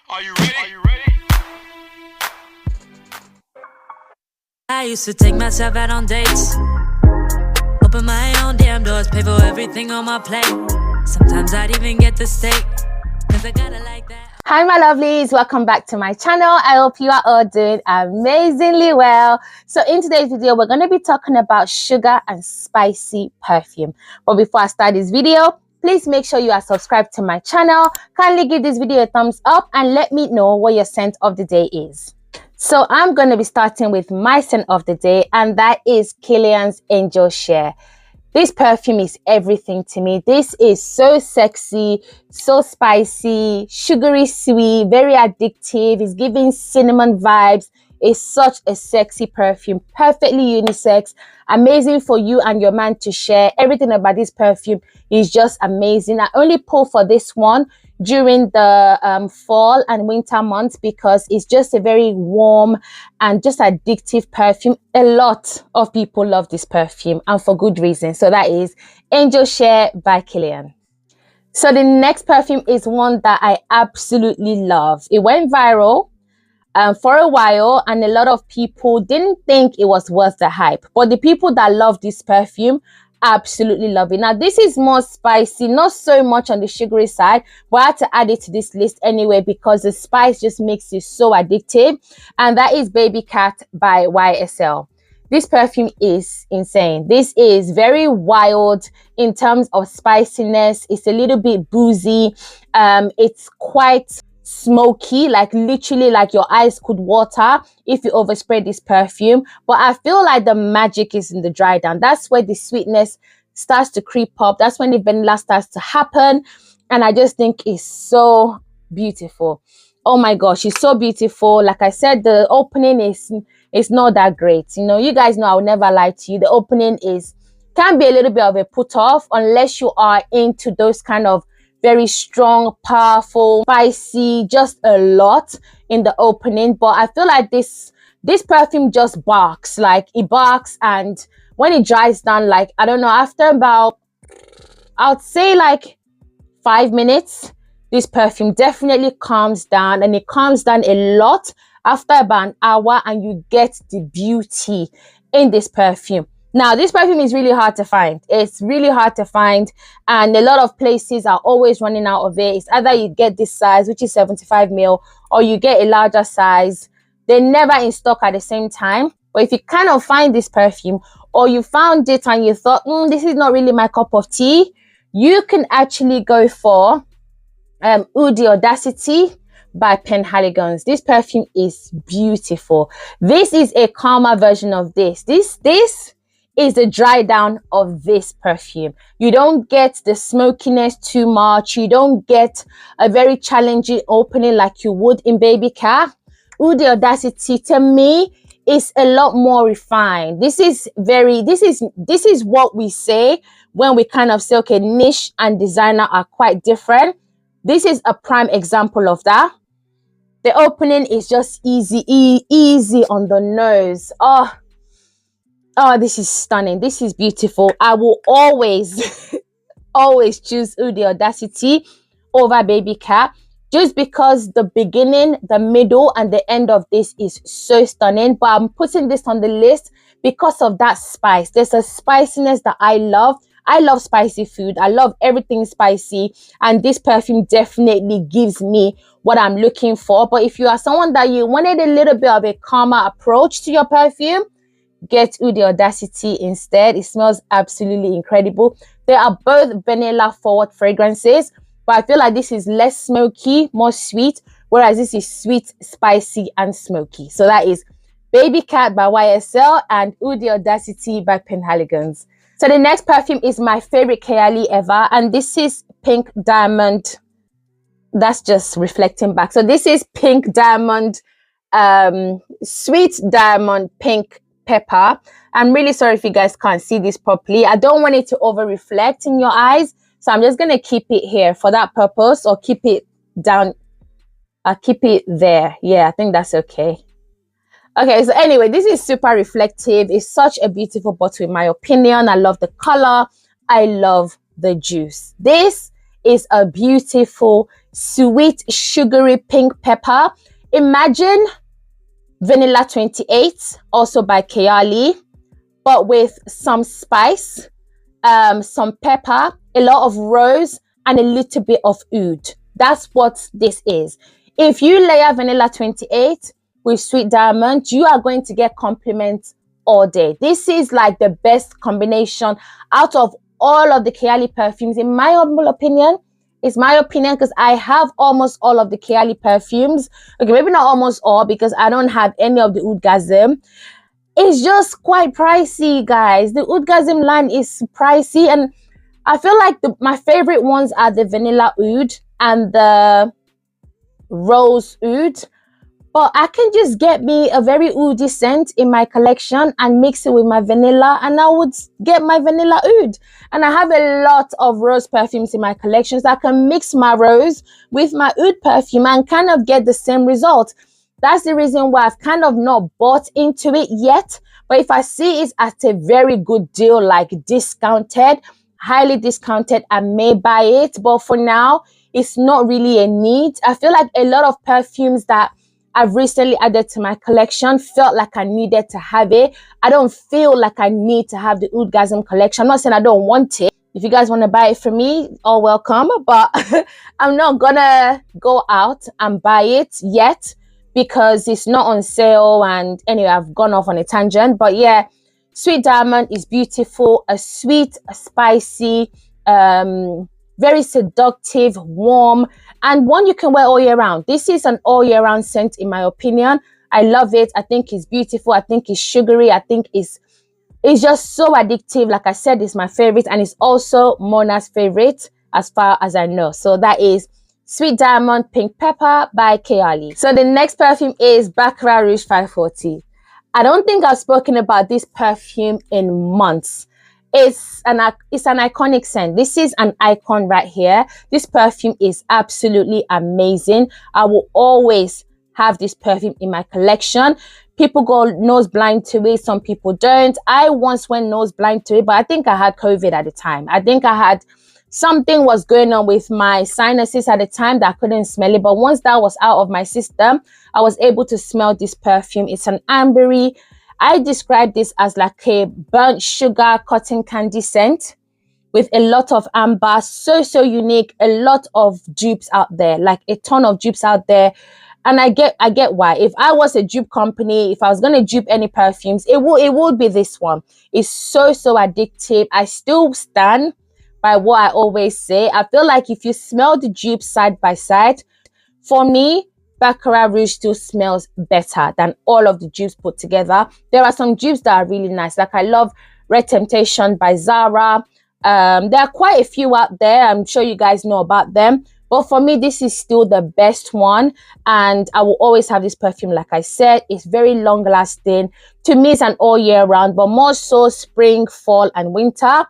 Are you ready? Are you ready? I used to take myself out on dates, open my own damn doors, pay for everything on my plate. Sometimes I'd even get the steak, cause I gotta like that. Hi my lovelies, welcome back to my channel. I hope you are all doing amazingly well. So in today's video, we're going to be talking about sugar and spicy perfume. But before I start this video, please make sure you are subscribed to my channel. Kindly give this video a thumbs up and let me know what your scent of the day is. So I'm going to be starting with my scent of the day, and that is Kilian's Angel Share. This perfume is everything to me. This is so sexy, so spicy, sugary sweet, very addictive. It's giving cinnamon vibes. It's such a sexy perfume, perfectly unisex, amazing for you and your man to share. Everything about this perfume is just amazing. I only pull for this one during the fall and winter months because it's just a very warm and just addictive perfume. A lot of people love this perfume and for good reason. So that is Angel Share by Kilian. So the next perfume is one that I absolutely love. It went viral for a while and a lot of people didn't think it was worth the hype. But the people that love this perfume absolutely love it. Now this is more spicy, not so much on the sugary side, but I had to add it to this list anyway because the spice just makes it so addictive, and that is Baycat by YSL. This perfume is insane. This is very wild in terms of spiciness. It's a little bit boozy. It's quite smoky, like literally like your eyes could water if you overspray this perfume. But I feel like the magic is in the dry down. That's where the sweetness starts to creep up. That's when the vanilla starts to happen, and I just think it's so beautiful. Oh my gosh, it's so beautiful. Like I said, the opening is not that great. You know, you guys know I will never lie to you. The opening can be a little bit of a put off unless you are into those kind of very strong, powerful, spicy, just a lot in the opening. But I feel like this perfume just barks, like it barks, and when it dries down, like I don't know, after about, I would say like 5 minutes, this perfume definitely calms down, and it calms down a lot after about an hour, and you get the beauty in this perfume. Now, this perfume is really hard to find. It's really hard to find, and a lot of places are always running out of it. It's either you get this size, which is 75 ml, or you get a larger size. They're never in stock at the same time. But if you kind of find this perfume, or you found it and you thought, this is not really my cup of tea, you can actually go for Eau de Audacity by Penhaligon. This perfume is beautiful. This is a calmer version of this. This is the dry down of this perfume. You don't get the smokiness too much. You don't get a very challenging opening like you would in Baycat. Eau de Audacity to me is a lot more refined. This is what we say when we kind of say, okay, niche and designer are quite different. This is a prime example of that. The opening is just easy on the nose. Oh, this is stunning. This is beautiful. I will always, always choose Eau de Audacity over Baycat just because the beginning, the middle, and the end of this is so stunning. But I'm putting this on the list because of that spice. There's a spiciness that I love. I love spicy food. I love everything spicy. And this perfume definitely gives me what I'm looking for. But if you are someone that you wanted a little bit of a calmer approach to your perfume, get Eau de Audacity instead. It smells absolutely incredible. They are both vanilla forward fragrances, but I feel like this is less smoky, more sweet, whereas this is sweet, spicy, and smoky. So that is Baycat by YSL and Eau de Audacity by Penhaligon. So the next perfume is my favorite Kayali ever, and this is Pink Diamond. That's just reflecting back. So this is Pink Diamond, Sweet Diamond Pink Pepper. I'm really sorry if you guys can't see this properly. I don't want it to over reflect in your eyes, so I'm just going to keep it here for that purpose, or keep it down. I'll keep it there. Yeah, I think that's okay. Okay, so anyway, this is super reflective. It's such a beautiful bottle in my opinion. I love the color. I love the juice. This is a beautiful, sweet, sugary pink pepper. Imagine Vanilla 28, also by Kayali, but with some spice, some pepper, a lot of rose, and a little bit of oud. That's what this is. If you layer Vanilla 28 with Sweet Diamond, you are going to get compliments all day. This is like the best combination out of all of the Kayali perfumes, in my humble opinion. It's my opinion because I have almost all of the Kayali perfumes. Okay, maybe not almost all because I don't have any of the 𝐿𝐴𝐷𝐼𝐻𝐿. It's just quite pricey, guys. The 𝐿𝐴𝐷𝐼𝐻𝐿 line is pricey, and I feel like my favorite ones are the Vanilla Oud and the Rose Oud. But I can just get me a very oudy scent in my collection and mix it with my vanilla, and I would get my Vanilla Oud. And I have a lot of rose perfumes in my collection, so I can mix my rose with my oud perfume and kind of get the same result. That's the reason why I've kind of not bought into it yet. But if I see it at a very good deal, like discounted, highly discounted, I may buy it. But for now, it's not really a need. I feel like a lot of perfumes that I've recently added to my collection felt like I needed to have it. I don't feel like I need to have the 𝐿𝐴𝐷𝐼𝐻𝐿 collection. I'm not saying I don't want it. If you guys want to buy it from me, all welcome. But I'm not gonna go out and buy it yet because it's not on sale. And anyway, I've gone off on a tangent. But yeah, Sweet Diamond is beautiful. A sweet, a spicy, very seductive, warm, and one you can wear all year round. This is an all year round scent in my opinion. I love it. I think it's beautiful. I think it's sugary. I think it's just so addictive. Like I said, it's my favorite, and it's also Mona's favorite as far as I know. So that is Sweet Diamond Pink Pepper by Kayali. So the next perfume is Baccarat Rouge 540. I don't think I've spoken about this perfume in months. It's an iconic scent. This is an icon right here. This perfume is absolutely amazing. I will always have this perfume in my collection. People go nose blind to it. Some people don't. I once went nose blind to it, but I think I had COVID at the time. I think I had something was going on with my sinuses at the time that I couldn't smell it. But once that was out of my system, I was able to smell this perfume. It's an ambery. I describe this as like a burnt sugar cotton candy scent with a lot of amber. So unique. A lot of dupes out there, like a ton of dupes out there. And I get why. If I was a dupe company, if I was going to dupe any perfumes, it would be this one. It's so addictive. I still stand by what I always say. I feel like if you smell the dupes side by side, for me, Baccarat Rouge still smells better than all of the dupes put together. There are some dupes that are really nice. Like I love Red Temptation by Zara. There are quite a few out there. I'm sure you guys know about them. But for me, this is still the best one. And I will always have this perfume. Like I said, it's very long lasting. To me, it's an all year round, but more so spring, fall, and winter.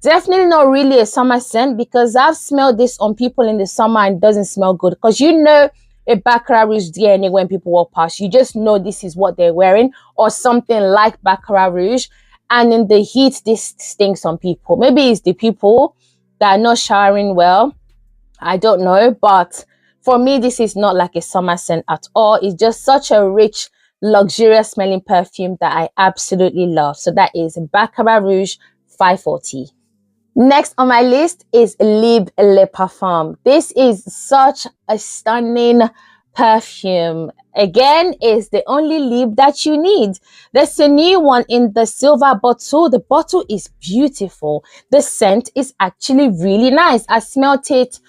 Definitely not really a summer scent because I've smelled this on people in the summer and it doesn't smell good. Because you know, a Baccarat Rouge DNA when people walk past, you just know this is what they're wearing, or something like Baccarat Rouge. And in the heat, this stinks on people. Maybe it's the people that are not showering well. I don't know. But for me, this is not like a summer scent at all. It's just such a rich, luxurious smelling perfume that I absolutely love. So that is Baccarat Rouge 540. Next on my list is Libre Parfums. This is such a stunning perfume. Again, it's the only lip that you need. There's a new one in the silver bottle. The bottle is beautiful. The scent is actually really nice. I smelled it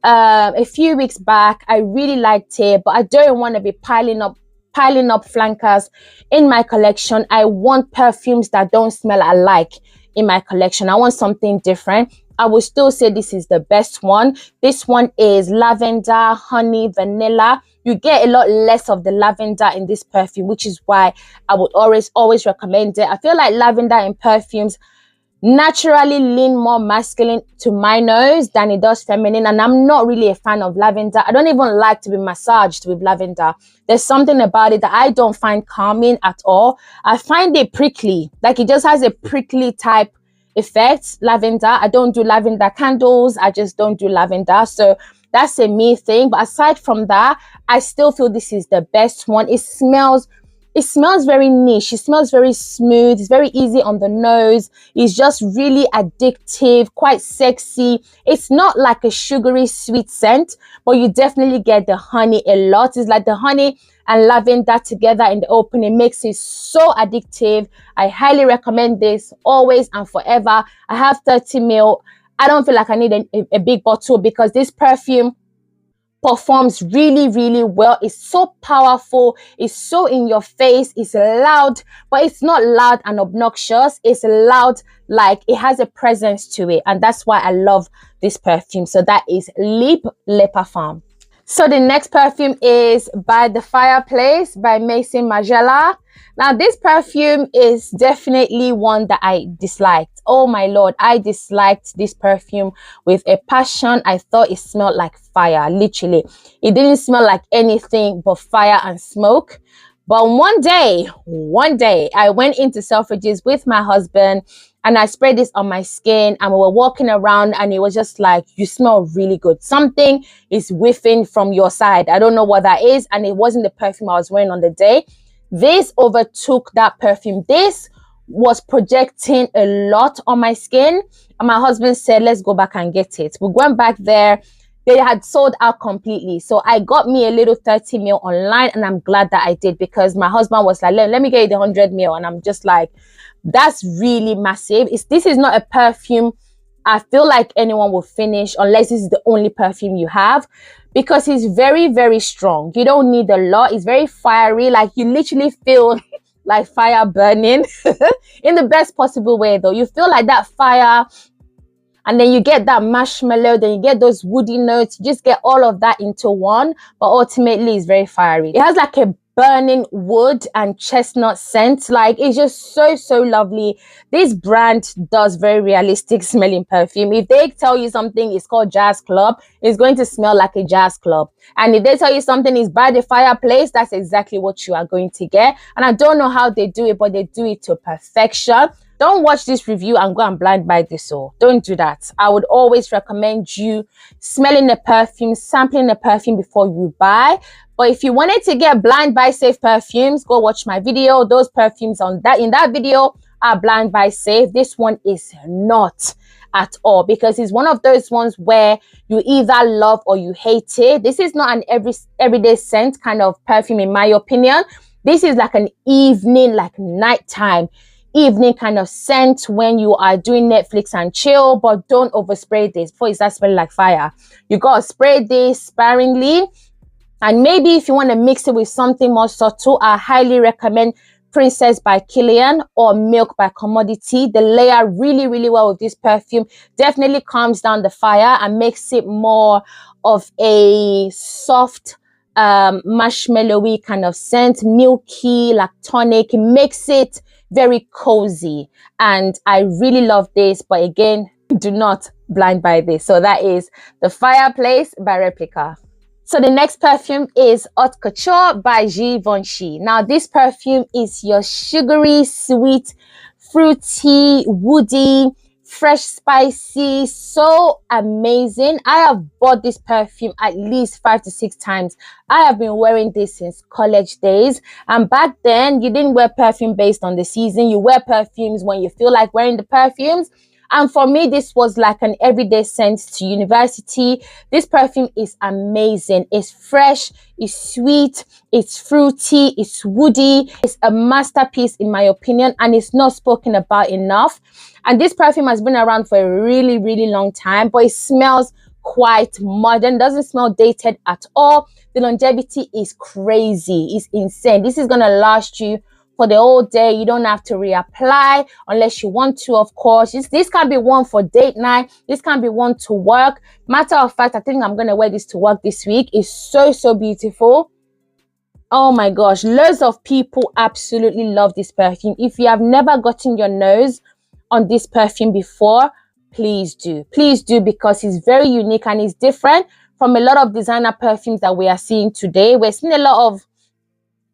a few weeks back. I really liked it, but I don't want to be piling up flankers in my collection. I want perfumes that don't smell alike in my collection. I want something different. I will still say this is the best one. This one is lavender, honey, vanilla. You get a lot less of the lavender in this perfume, which is why I would always recommend it. I feel like lavender in perfumes naturally lean more masculine to my nose than it does feminine, and I'm not really a fan of lavender. I don't even like to be massaged with lavender. There's something about it that I don't find calming at all. I find it prickly, like it just has a prickly type effect. Lavender, I don't do lavender candles. I just don't do lavender. So That's a me thing. But aside from that, I still feel this is the best one. It smells very niche. It smells very smooth. It's very easy on the nose. It's just really addictive, quite sexy. It's not like a sugary sweet scent, but you definitely get the honey a lot. It's like the honey and lavender together in the opening makes it so addictive. I highly recommend this always and forever. I have 30 ml. I don't feel like I need a big bottle because this perfume performs really, really well. It's so powerful. It's so in your face. It's loud, but it's not loud and obnoxious. It's loud, like it has a presence to it. And that's why I love this perfume. So that is Libre Parfum. So the next perfume is by the Fireplace by Maison Margiela. Now this perfume is definitely one that I disliked. Oh my lord, I disliked this perfume with a passion. I thought it smelled like fire, literally. It didn't smell like anything but fire and smoke. But one day, I went into Selfridges with my husband and I sprayed this on my skin and we were walking around and it was just like, you smell really good. Something is whiffing from your side. I don't know what that is. And it wasn't the perfume I was wearing on the day. This overtook that perfume. This was projecting a lot on my skin. And my husband said, let's go back and get it. We went back there. They had sold out completely. So I got me a little 30 ml online and I'm glad that I did because my husband was like, let me get you the 100 ml. And I'm just like, that's really massive. This is not a perfume I feel like anyone will finish unless this is the only perfume you have, because it's very, very strong. You don't need a lot. It's very fiery. Like you literally feel like fire burning in the best possible way though. You feel like that fire and then you get that marshmallow, then you get those woody notes. You just get all of that into one, but ultimately it's very fiery. It has like a burning wood and chestnut scent. Like it's just so lovely. This brand does very realistic smelling perfume. If they tell you something is called Jazz Club, it's going to smell like a jazz club. And if they tell you something is by the Fireplace, that's exactly what you are going to get. And I don't know how they do it, but they do it to perfection. Don't watch this review and go and blind buy this. So don't do that. I would always recommend you smelling the perfume, sampling the perfume before you buy. But if you wanted to get blind buy safe perfumes, go watch my video. Those perfumes in that video are blind buy safe. This one is not at all, because it's one of those ones where you either love or you hate it. This is not an everyday scent kind of perfume, in my opinion. This is like an evening, like nighttime evening kind of scent when you are doing Netflix and chill. But don't overspray this before it starts smelling like fire. You gotta spray this sparingly. And maybe if you want to mix it with something more subtle, I highly recommend Princess by Kilian or Milk by Commodity. They layer really well with this perfume. Definitely calms down the fire and makes it more of a soft, marshmallowy kind of scent, milky, lactonic. It makes it very cozy. And I really love this. But again, do not blind buy this. So that is the Fireplace by Replica. So the next perfume is 𝐏𝐞𝐫𝐿 by Givenchy. Now this perfume is your sugary, sweet, fruity, woody, fresh, spicy, so amazing. I have bought this perfume at least 5 to 6 times. I have been wearing this since college days. And back then, you didn't wear perfume based on the season. You wear perfumes when you feel like wearing the perfumes. And for me, this was like an everyday scent to university. This perfume is amazing. It's fresh, it's sweet, it's fruity, it's woody. It's a masterpiece in my opinion, and it's not spoken about enough. And this perfume has been around for a really long time, but it smells quite modern, doesn't smell dated at all. The longevity is crazy, it's insane. This is gonna last you for the whole day. You don't have to reapply unless you want to, of course. This can be one for date night. This can be one to work. Matter of fact, I think I'm going to wear this to work this week. It's so beautiful. Oh my gosh. Loads of people absolutely love this perfume. If you have never gotten your nose on this perfume before, please do. Please do, because it's very unique and it's different from a lot of designer perfumes that we are seeing today. We're seeing a lot of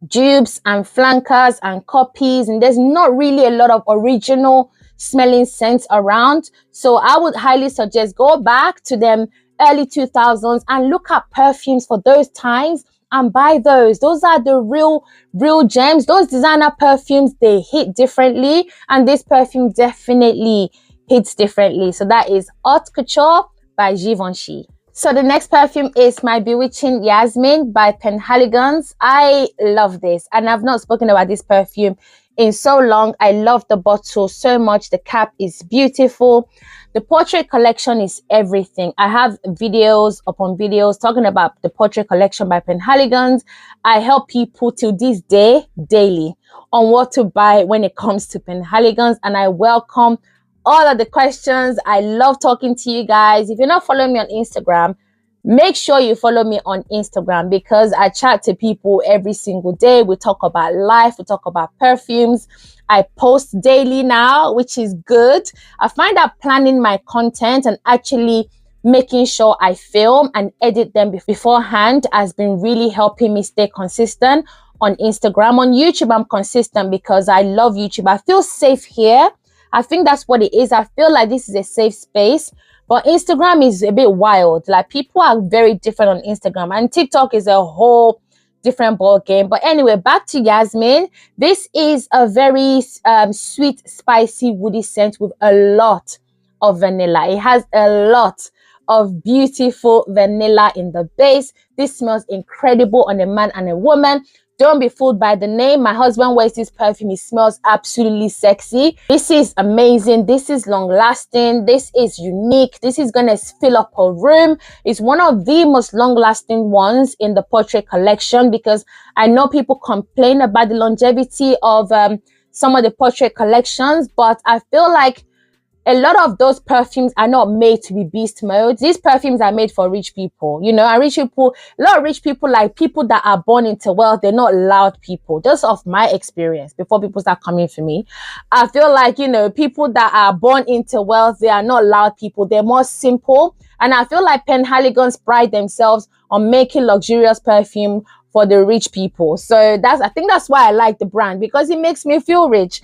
dupes and flankers and copies, and there's not really a lot of original smelling scents around. So I would highly suggest go back to them early 2000s and look at perfumes for those times and buy those. Those are the real gems. Those designer perfumes, they hit differently, and this perfume definitely hits differently. So that is Haute Couture by Givenchy. So the next perfume is my Bewitching Yasmine by Penhaligon. I love this, and I've not spoken about this perfume in so long. I love the bottle so much. The cap is beautiful. The portrait collection is everything. I have videos upon videos talking about the portrait collection by Penhaligon. I help people till this day daily on what to buy when it comes to Penhaligon, and I welcome all of the questions. I love talking to you guys. If you're not following me on Instagram, make sure you follow me on Instagram, because I chat to people every single day. We talk about life, we talk about perfumes. I post daily now, which is good. I find that planning my content and actually making sure I film and edit them beforehand has been really helping me stay consistent on Instagram. On YouTube, I'm consistent because I love YouTube. I feel safe here. I think that's what it is. I feel like this is a safe space, but Instagram is a bit wild. Like, people are very different on Instagram, and TikTok is a whole different ball game. But anyway, back to Yasmine. This is a very sweet, spicy, woody scent with a lot of vanilla. It has a lot of beautiful vanilla in the base. This smells incredible on a man and a woman. Don't be fooled by the name. My husband wears this perfume. It smells absolutely sexy. This is amazing. This is long lasting. This is unique. This is going to fill up a room. It's one of the most long lasting ones in the portrait collection, because I know people complain about the longevity of some of the portrait collections, but I feel like a lot of those perfumes are not made to be beast mode. These perfumes are made for rich people, you know, and rich people, a lot of rich people, like people that are born into wealth, they're not loud people. Just off my experience, before people start coming for me, I feel like, you know, people that are born into wealth, they are not loud people. They're more simple. And I feel like Penhaligon's pride themselves on making luxurious perfume for the rich people. So I think that's why I like the brand, because it makes me feel rich.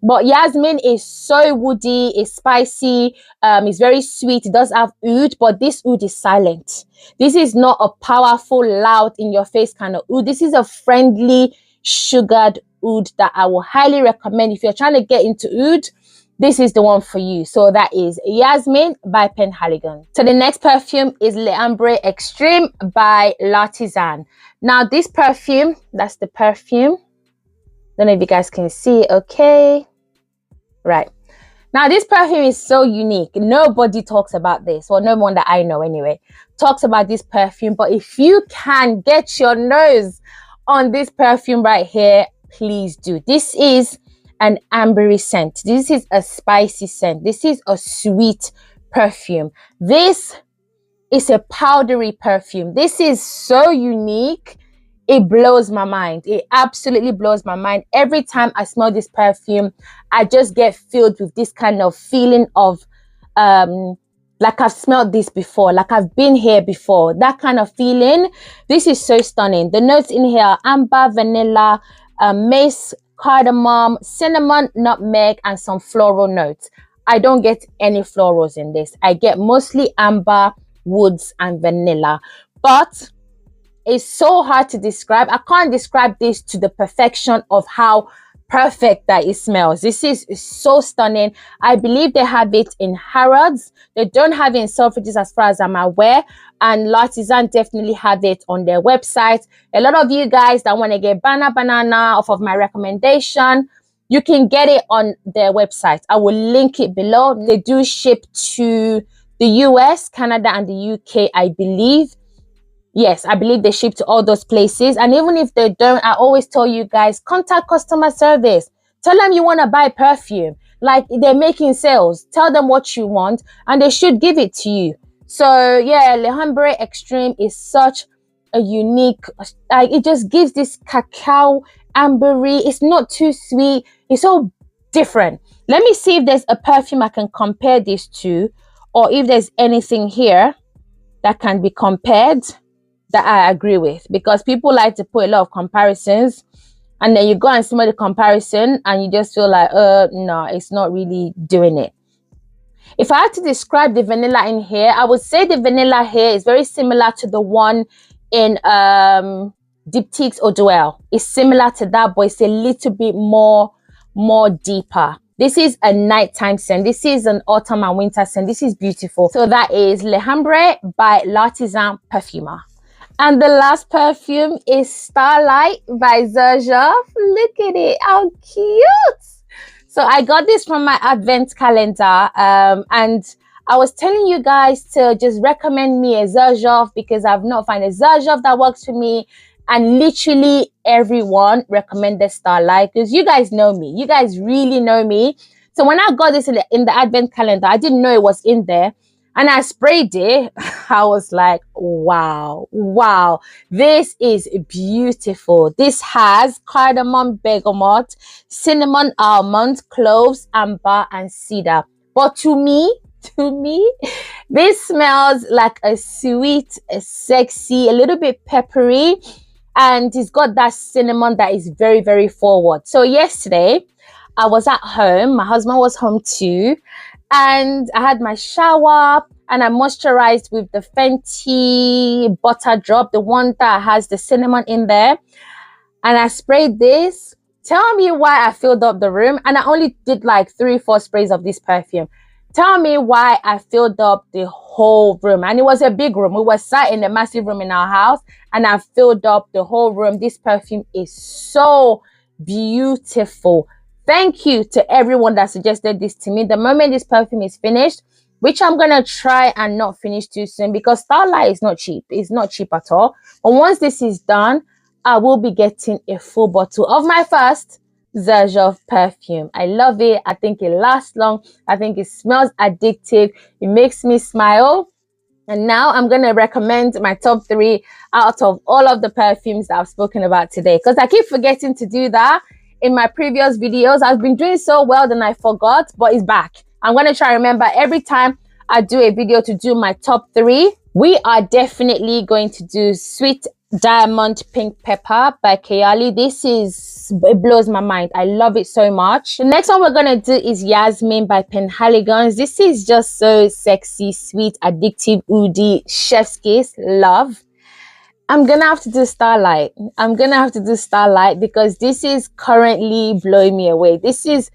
But Yasmine is so woody, it's spicy, it's very sweet. It does have oud, but this oud is silent. This is not a powerful, loud, in-your-face kind of oud. This is a friendly, sugared oud that I will highly recommend. If you're trying to get into oud, this is the one for you. So that is Yasmine by Penhaligon. So the next perfume is Umbre Extreme by L'Artisan. Now this perfume, that's the perfume. Don't know if you guys can see. Okay. Right. Now this perfume is so unique. Nobody talks about this, or no one that I know anyway talks about this perfume. But if you can get your nose on this perfume right here, please do. This is an ambery scent. This is a spicy scent. This is a sweet perfume. This is a powdery perfume. This is so unique. It blows my mind. It absolutely blows my mind. Every time I smell this perfume, I just get filled with this kind of feeling of like I've smelled this before, like I've been here before. That kind of feeling. This is so stunning. The notes in here are amber, vanilla, mace, cardamom, cinnamon, nutmeg, and some floral notes. I don't get any florals in this. I get mostly amber, woods, and vanilla. But it's so hard to describe. I can't describe this to the perfection of how perfect that it smells. This is so stunning. I believe they have it in Harrods. They don't have it in Selfridges as far as I'm aware. And L'Artisan definitely have it on their website. A lot of you guys that want to get banana off of my recommendation, you can get it on their website. I will link it below. They do ship to the US, Canada, and the UK, I believe. Yes, I believe they ship to all those places. And even if they don't, I always tell you guys, contact customer service. Tell them you want to buy perfume. Like, they're making sales. Tell them what you want and they should give it to you. So yeah, L'Umbre Extreme is such a unique, like, it just gives this cacao ambery. It's not too sweet. It's so different. Let me see if there's a perfume I can compare this to, or if there's anything here that can be compared that I agree with, because people like to put a lot of comparisons and then you go and smell the comparison and you just feel like, no, it's not really doing it. If I had to describe the vanilla in here, I would say the vanilla here is very similar to the one in Diptyque's Eau de Audacity. It's similar to that, but it's a little bit more deeper. This is a nighttime scent. This is an autumn and winter scent. This is beautiful. So that is Umbre by 𝐼'Artisan Parfumer. And the last perfume is Starlight by Xerjoff. Look at it, how cute. So I got this from my advent calendar, and I was telling you guys to just recommend me a Xerjoff because I've not found a Xerjoff that works for me. And literally everyone recommended Starlight because you guys know me. You guys really know me. So when I got this in the advent calendar, I didn't know it was in there. And I sprayed it. I was like, wow, wow, this is beautiful. This has cardamom, bergamot, cinnamon, almond, cloves, amber, and cedar. But to me, this smells like a sweet, a sexy, a little bit peppery, and it's got that cinnamon that is very, very forward. So yesterday, I was at home. My husband was home too. And I had my shower and I moisturized with the Fenty Butter Drop, the one that has the cinnamon in there. And I sprayed this. Tell me why I filled up the room. And I only did like 3-4 sprays of this perfume. Tell me why I filled up the whole room. And it was a big room. We were sat in a massive room in our house and I filled up the whole room. This perfume is so beautiful. Thank you to everyone that suggested this to me. The moment this perfume is finished, which I'm going to try and not finish too soon because Starlight is not cheap. It's not cheap at all. But once this is done, I will be getting a full bottle of my first Xerjoff perfume. I love it. I think it lasts long. I think it smells addictive. It makes me smile. And now I'm going to recommend my top 3 out of all of the perfumes that I've spoken about today because I keep forgetting to do that. In my previous videos, I've been doing so well that I forgot, but it's back. I'm going to try to remember every time I do a video to do my top 3. We are definitely going to do Sweet Diamond Pink Pepper by Kayali. It blows my mind. I love it so much. The next one we're going to do is Yasmine by Penhaligon. This is just so sexy, sweet, addictive, oody, chef's kiss, love. I'm gonna have to do Starlight. I'm gonna have to do Starlight because this is currently blowing me away. This is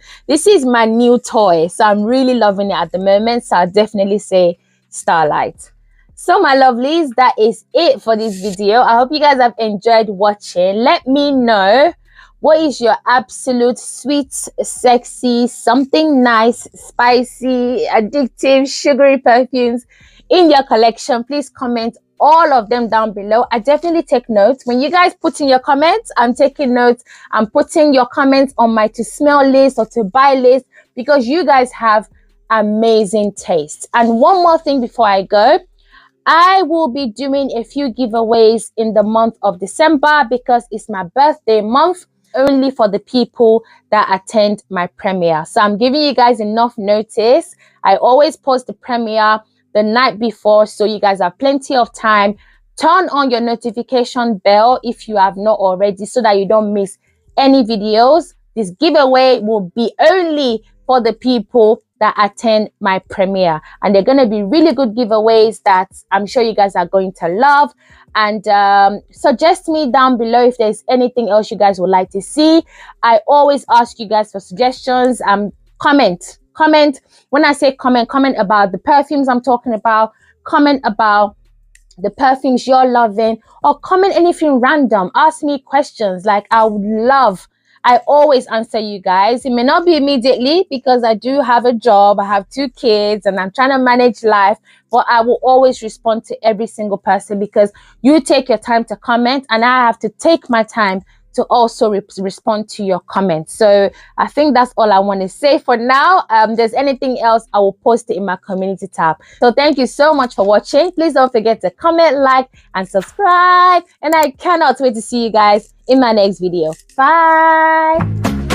my new toy, so I'm really loving it at the moment. So I'll definitely say Starlight. So my lovelies, that is it for this video. I hope you guys have enjoyed watching. Let me know what is your absolute sweet, sexy, something nice, spicy, addictive, sugary perfumes in your collection. Please comment all of them down below. I definitely take notes. When you guys put in your comments, I'm taking notes. I'm putting your comments on my to smell list or to buy list because you guys have amazing taste. And one more thing before I go, I will be doing a few giveaways in the month of December because it's my birthday month, only for the people that attend my premiere. So I'm giving you guys enough notice. I always post the premiere the night before, so you guys have plenty of time. Turn on your notification bell if you have not already so that you don't miss any videos. This giveaway will be only for the people that attend my premiere, and they're going to be really good giveaways that I'm sure you guys are going to love. And suggest me down below if there's anything else you guys would like to see. I always ask you guys for suggestions. Comment. When I say comment about the perfumes I'm talking about, comment about the perfumes you're loving, or comment anything random. Ask me questions. Like, I always answer you guys. It may not be immediately because I do have a job, I have 2 kids, and I'm trying to manage life, but I will always respond to every single person because you take your time to comment and I have to take my time to also respond to your comments. So I think that's all I want to say for now. If there's anything else, I will post it in my community tab. So thank you so much for watching. Please don't forget to comment, like, and subscribe. And I cannot wait to see you guys in my next video. Bye.